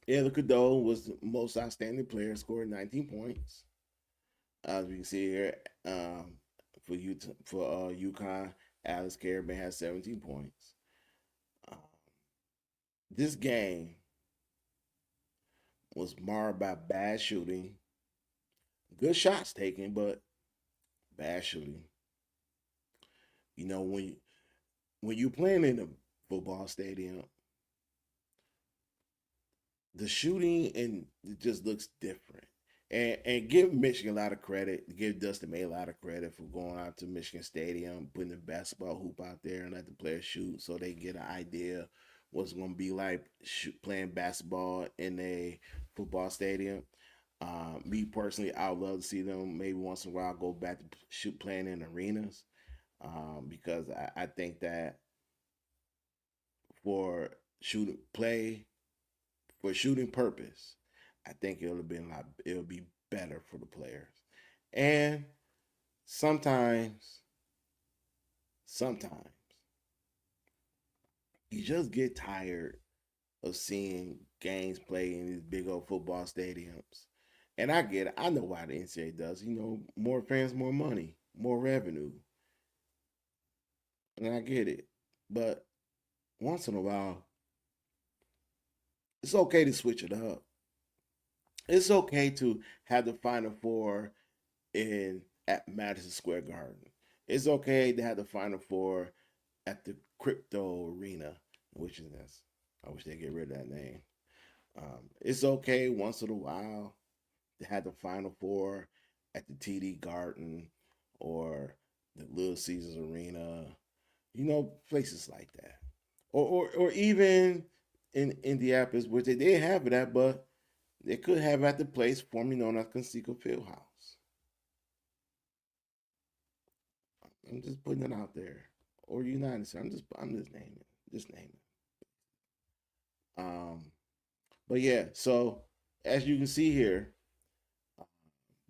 yeah, Cadeau was the most outstanding player, scored 19 points. As we can see here, for UConn, Alex Carabin has 17 points. Uh, this game was marred by bad shooting, good shots taken, but bad shooting. You know, when you're playing in a football stadium, the shooting and it just looks different. And give Michigan a lot of credit. Give Dustin May a lot of credit for going out to Michigan Stadium, putting the basketball hoop out there, and let the players shoot, so they get an idea what's going to be like playing basketball in a football stadium. Me personally, I would love to see them maybe once in a while go back to shoot playing in arenas, because I think that for shooting play for shooting purpose, I think it'll have been like it'll be better for the players. And sometimes, sometimes you just get tired of seeing games played in these big old football stadiums. And I get it. I know why the NCAA does. You know, more fans, more money, more revenue. And I get it. But once in a while, it's okay to switch it up. It's okay to have the Final Four in at Madison Square Garden. It's okay to have the Final Four at the Crypto Arena, which is this. I wish they get rid of that name. It's okay once in a while to have the Final Four at the TD Garden or the Little Caesars Arena. You know, places like that, or even in Indianapolis, which they did have it at, but they could have at the place formerly known as Conseco Fieldhouse. I'm just putting it out there. Or United States. I'm just naming. Just naming. Um, but yeah, so as you can see here,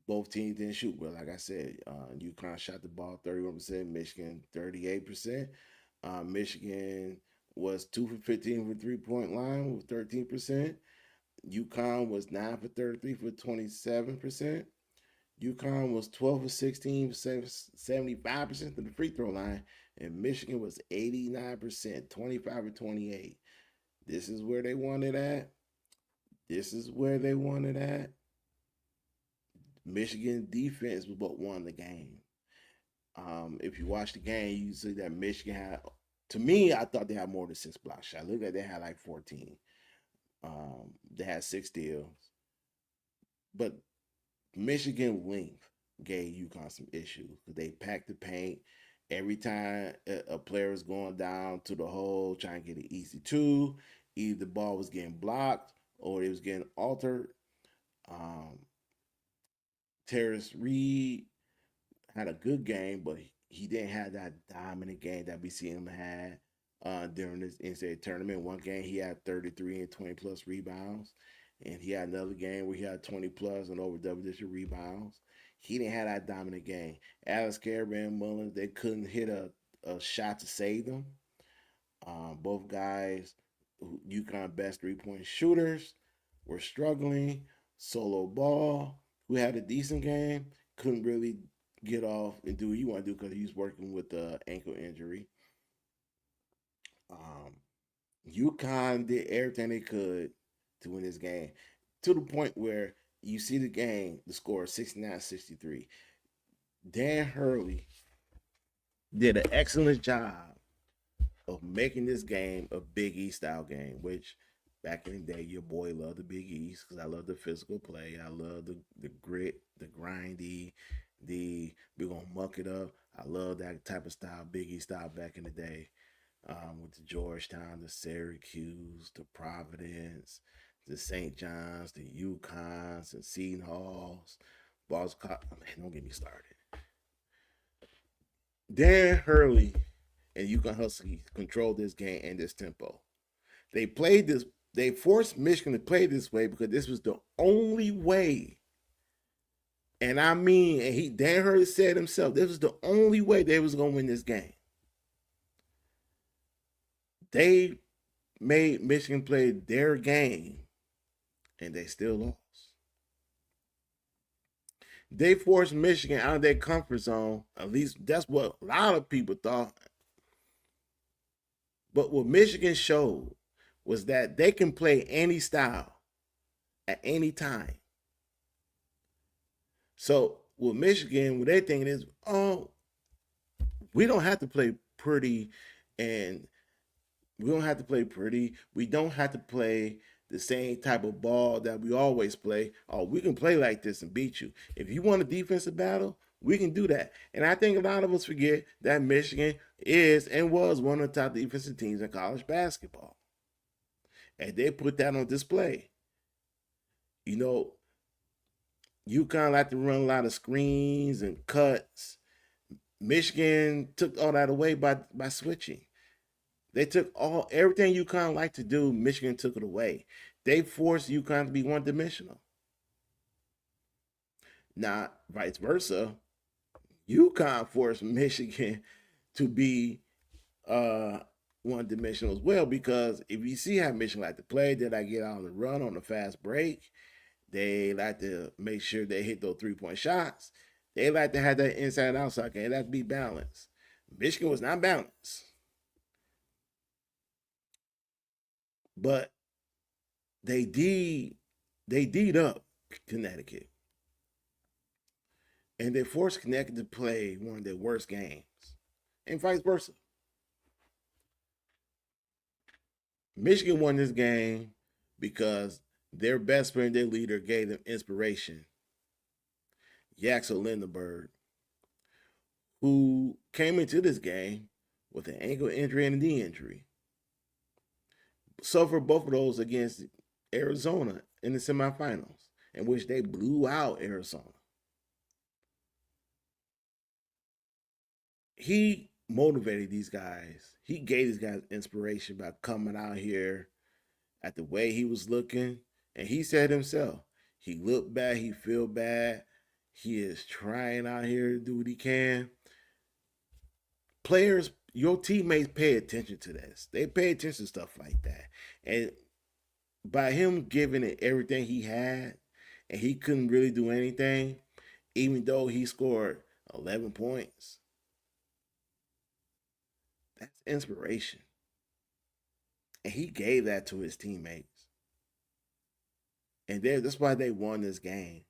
both teams didn't shoot well. Like I said, UConn shot the ball 31%, Michigan 38%. Michigan was 2 for 15 for 3-point line with 13%. UConn was 9 for 33 for 27%. UConn was 12 for 16, 75% to the free throw line, and Michigan was 89%, 25 for 28. This is where they wanted at. This is where they wanted at. Michigan defense was what won the game. If you watch the game, you see that Michigan had. To me, I thought they had more than 6 block shots. Look like they had like 14. They had 6 steals, but Michigan length gave UConn some issues because they packed the paint. Every time a player was going down to the hole trying to get an easy two, either the ball was getting blocked or it was getting altered. Um, Terrace Reed had a good game, but he didn't have that dominant game that we see him had during this NCAA tournament. One game he had 33 and 20 plus rebounds, and he had another game where he had 20 plus and over double digit rebounds. He didn't have that dominant game. Alex Caravan Mullins, they couldn't hit a shot to save them. Both guys, UConn best 3-point shooters, were struggling. Solo Ball, who had a decent game, couldn't really get off and do what you want to do because he was working with the ankle injury. Um, UConn did everything they could to win this game to the point where you see the game, the score is 69-63. Dan Hurley did an excellent job of making this game a Big East style game, which back in the day, your boy loved the Big East because I love the physical play. I love the grit, the grindy, we're going to muck it up. I love that type of style, Big East style back in the day, with the Georgetown, the Syracuse, the Providence, the St. John's, the UConns, the Seton Halls, Boston. Man, don't get me started. Dan Hurley and UConn Huskies controlled this game and this tempo. They played this. They forced Michigan to play this way because this was the only way. And I mean, and Dan Hurley said himself, this was the only way they was gonna win this game. They made Michigan play their game, and they still lost. They forced Michigan out of their comfort zone. At least that's what a lot of people thought. But what Michigan showed was that they can play any style at any time. So with Michigan, what they thinking is, oh, we don't have to play pretty, and we don't have to play pretty. We don't have to play the same type of ball that we always play. Oh, we can play like this and beat you. If you want a defensive battle, we can do that. And I think a lot of us forget that Michigan is and was one of the top defensive teams in college basketball. And they put that on display. You know, you kind of like to run a lot of screens and cuts. Michigan took all that away by switching. They took everything UConn like to do. Michigan took it away. They forced UConn to be one dimensional. Not vice versa. UConn forced Michigan to be uh, one dimensional as well, because if you see how Michigan like to play, they like get out on the run on the fast break. They like to make sure they hit those 3-point shots. They like to have that inside outside game. They like to be balanced. Michigan was not balanced. But they D'd up Connecticut. And they forced Connecticut to play one of their worst games. And vice versa. Michigan won this game because their best friend, their leader, gave them inspiration. Yaxel Lindenberg, who came into this game with an ankle injury and a knee injury, suffered both of those against Arizona in the semifinals, in which they blew out Arizona. He motivated these guys. He gave these guys inspiration by coming out here at the way he was looking. And he said himself, he looked bad, he feel bad. He is trying out here to do what he can. Players, your teammates pay attention to this. They pay attention to stuff like that. And by him giving it everything he had, and he couldn't really do anything, even though he scored 11 points, that's inspiration. And he gave that to his teammates. And that's why they won this game.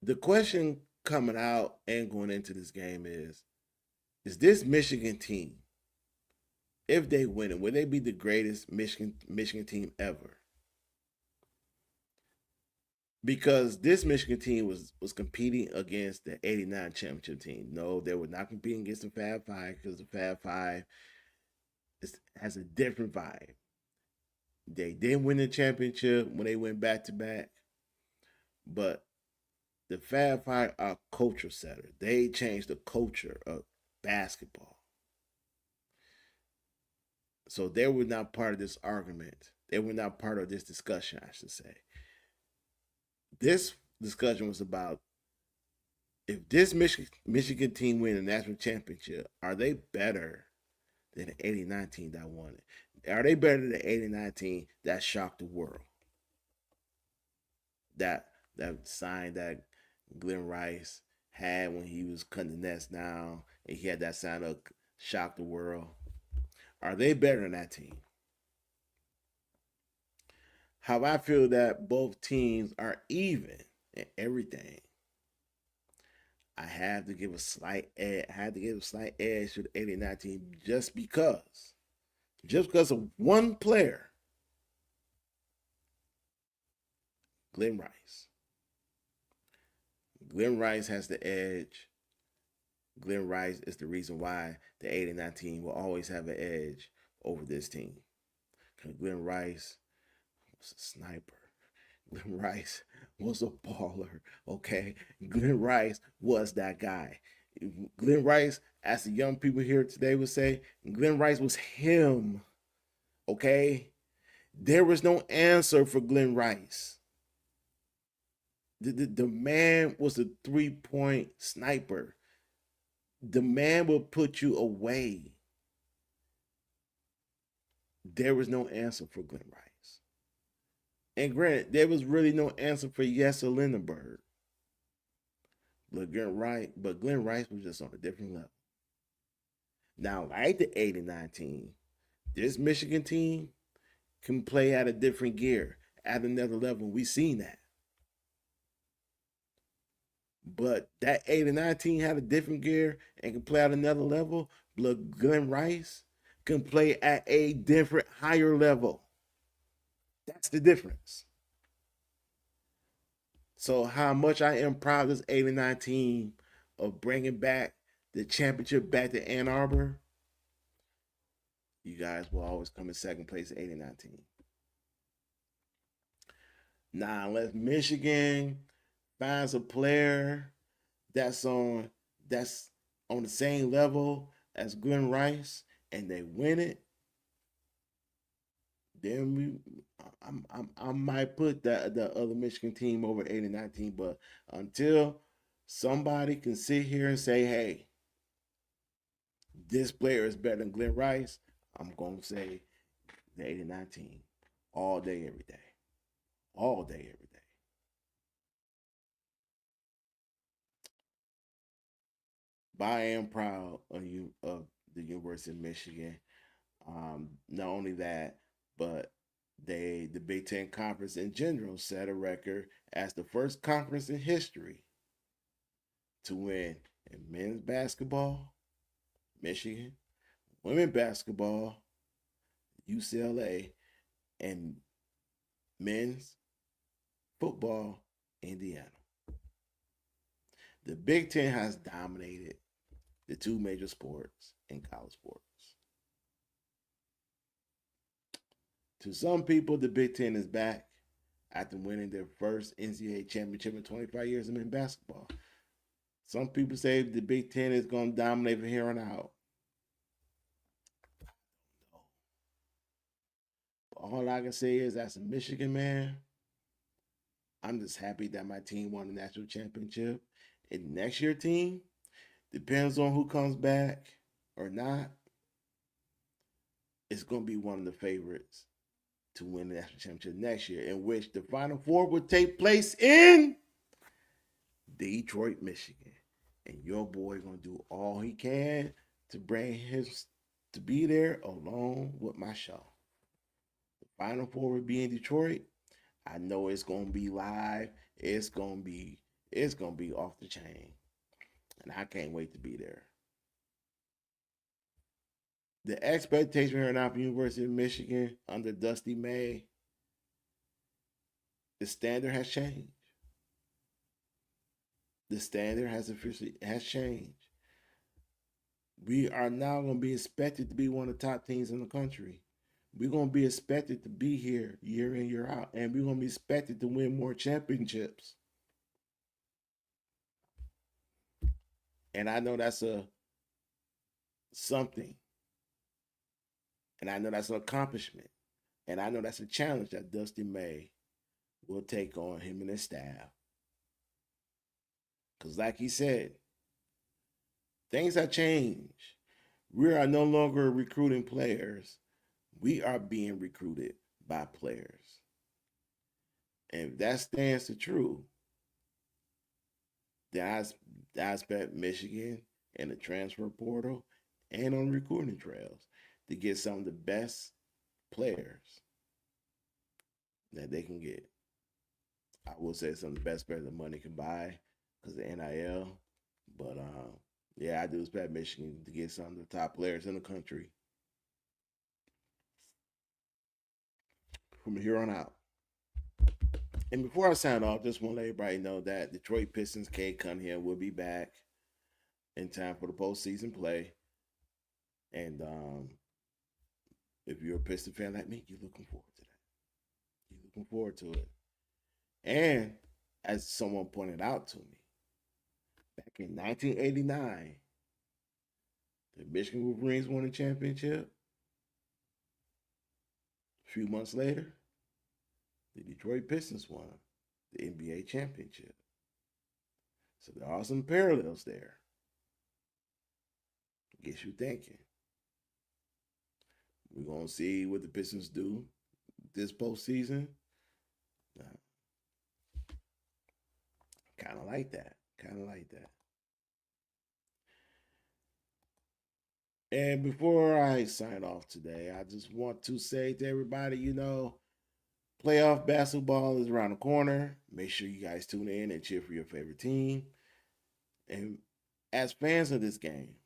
The question coming out and going into this game is this Michigan team, if they win it, will they be the greatest Michigan team ever? Because this Michigan team was competing against the '89 championship team. No, they were not competing against the Fab Five, because the Fab Five has a different vibe. They didn't win the championship when they went back to back, but the Fab Five are culture setter. They changed the culture of basketball. So they were not part of this argument. They were not part of this discussion, I should say. This discussion was about, if this Michigan team win the national championship, are they better than the '89 team that won it? Are they better than the '89 team that shocked the world? That sign that Glenn Rice had when he was cutting the nets down, and he had that sign of shock the world. Are they better than that team? how I feel that both teams are even in everything. I have to give a slight edge. I had to give a slight edge to the 89 team just because of one player, Glenn Rice. Glenn Rice has the edge. Glenn Rice is the reason why the 89 team will always have an edge over this team. Because Glenn Rice was a sniper. Glenn Rice was a baller. Okay, Glenn Rice was that guy. Glenn Rice, as the young people here today would say, Glenn Rice was him. Okay, there was no answer for Glenn Rice. The man was a 3-point sniper. The man will put you away. There was no answer for Glenn Rice. And granted, there was really no answer for Yesser Lindenberg. But Glenn Rice was just on a different level. Now, like the 89 team, this Michigan team can play at a different gear, at another level. We've seen that. But that 89 team had a different gear and can play at another level. But Glenn Rice can play at a different, higher level. That's the difference. So, how much I am proud of this 89 team of bringing back the championship back to Ann Arbor, you guys will always come in second place at 89 team. Now, unless Michigan finds a player that's on that's on the same level as Glenn Rice and they win it, then I might put the other Michigan team over 89 team. But until somebody can sit here and say, hey, this player is better than Glenn Rice, I'm gonna say the 89 team all day, every day. All day, every day. But I am proud of the University of Michigan. Not only that, but the Big Ten Conference in general set a record as the first conference in history to win in men's basketball, Michigan, women's basketball, UCLA, and men's football, Indiana. The Big Ten has dominated the two major sports in college sports. To some people, the Big Ten is back after winning their first NCAA championship in 25 years of men's basketball. Some people say the Big Ten is going to dominate from here on out. All I can say is, as a Michigan man, I'm just happy that my team won the national championship. And next year team depends on who comes back or not. It's going to be one of the favorites to win the national championship next year, in which the Final Four would take place in Detroit, Michigan. And your boy gonna do all he can to bring his to be there along with my show. The Final Four will be in Detroit. I know it's gonna be live. It's gonna be off the chain, and I can't wait to be there. The expectation here now for University of Michigan under Dusty May, the standard has changed. The standard has changed. We are now going to be expected to be one of the top teams in the country. We're going to be expected to be here year in, year out, and we're going to be expected to win more championships. And I know that's a something. And I know that's an accomplishment. And I know that's a challenge that Dusty May will take on him and his staff. Because, like he said, things have changed. We are no longer recruiting players, we are being recruited by players. And if that stands to true, then I expect Michigan and the transfer portal and on recruiting trails to get some of the best players. that they can get. I would say some of the best players that money can buy because of NIL. But yeah, I do expect Michigan to get some of the top players in the country from here on out. And before I sign off, just want to let everybody know that Detroit Pistons Cade Cunningham will be back in time for the postseason play. And if you're a Piston fan like me, you're looking forward to that. You're looking forward to it. And as someone pointed out to me, back in 1989, the Michigan Wolverines won the championship. A few months later, the Detroit Pistons won the NBA championship. So there are some parallels there. Gets you thinking. We're going to see what the Pistons do this postseason. Kind of like that. Kind of like that. And before I sign off today, I just want to say to everybody, playoff basketball is around the corner. Make sure you guys tune in and cheer for your favorite team. And as fans of this game,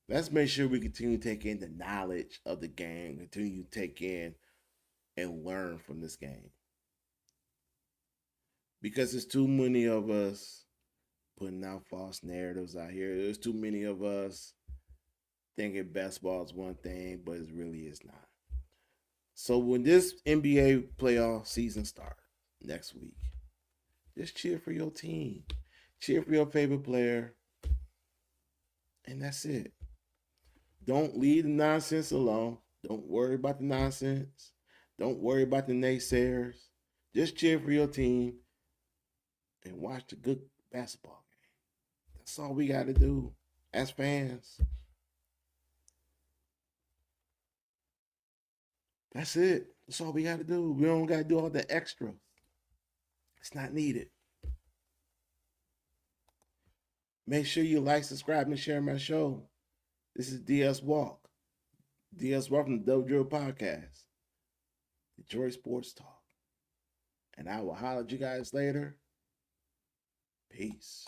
let's make sure we continue to take in the knowledge of the game, continue to take in and learn from this game. Because there's too many of us putting out false narratives out here. There's too many of us thinking basketball is one thing, but it really is not. So when this NBA playoff season starts next week, just cheer for your team. Cheer for your favorite player. And that's it. Don't leave the nonsense alone. Don't worry about the nonsense. Don't worry about the naysayers. Just cheer for your team and watch the good basketball game. That's all we got to do as fans. That's it. That's all we got to do. We don't got to do all the extra. It's not needed. Make sure you like, subscribe, and share my show. This is DS Walk. DS Walk from the Double Dribble Podcast. Detroit Sports Talk. And I will holler at you guys later. Peace.